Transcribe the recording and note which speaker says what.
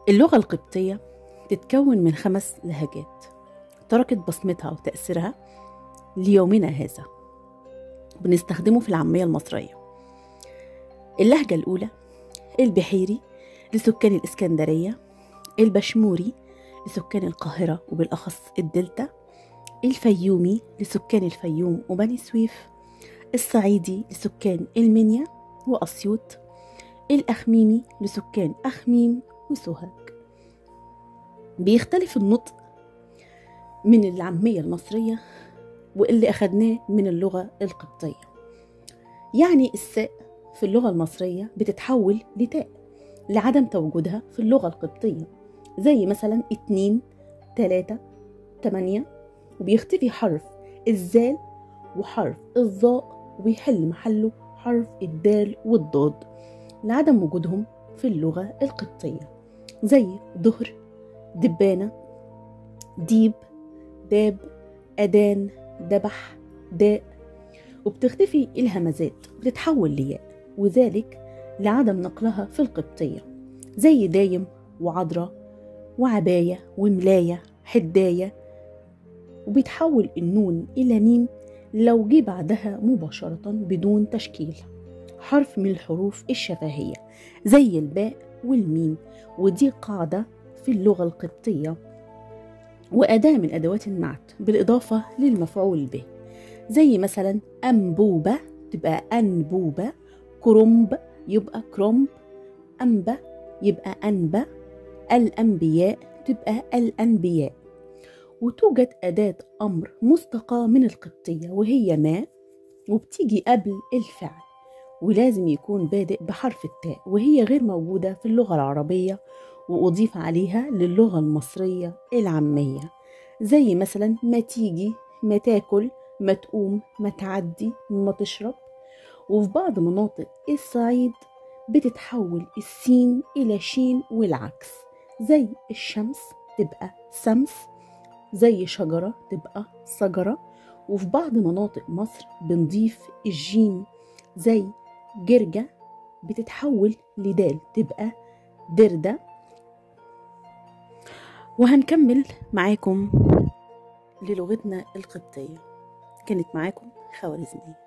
Speaker 1: اللغة القبطية تتكون من 5 لهجات تركت بصمتها وتأثيرها ليومنا هذا، بنستخدمه في العامية المصرية. اللهجة الأولى البحيري لسكان الإسكندرية، البشموري لسكان القاهرة وبالأخص الدلتا، الفيومي لسكان الفيوم وبني سويف، الصعيدي لسكان المنيا وأسيوط، الأخميمي لسكان أخميم وسوهاج. بيختلف النطق من العامية المصرية واللي أخدناه من اللغة القبطية. يعني الساء في اللغة المصرية بتتحول لتاء لعدم تواجدها في اللغة القبطية، زي مثلا 2 3 8، وبيختفي حرف الزال وحرف الظاء وبيحل محله حرف الدال والضاد لعدم وجودهم في اللغة القبطية، زي ظهر، دبانة، ديب، داب، أدان، دبح، داء. وبتختفي الهمزات وبتتحول لياء، وذلك لعدم نقلها في القبطية، زي دايم وعذراء وعباية وملاية حداية. وبيتحول النون إلى ميم لو جه بعدها مباشرة بدون تشكيل حرف من الحروف الشفهية زي الباء والميم، ودي قاعدة في اللغة القبطية وأداة من أدوات النعت بالإضافة للمفعول به، زي مثلا أنبوبة تبقى أنبوبة، كرنب يبقى كرنب، أنبا يبقى أنبا، الأنبياء تبقى الأنبياء. وتوجد أداة أمر مستقاة من القبطية وهي ما، وبتيجي قبل الفعل ولازم يكون بادئ بحرف التاء، وهي غير موجودة في اللغة العربية وأضيف عليها للغة المصرية العامية، زي مثلا ما تيجي، ما تاكل، ما تقوم، ما تعدي، ما تشرب. وفي بعض مناطق الصعيد بتتحول السين إلى شين والعكس، زي الشمس تبقى سمس، زي شجرة تبقى شجرة. وفي بعض مناطق مصر بنضيف الجيم، زي جرجة بتتحول لدال تبقى دردة. وهنكمل معاكم للغتنا القبطية. كانت معاكم خوارزمية.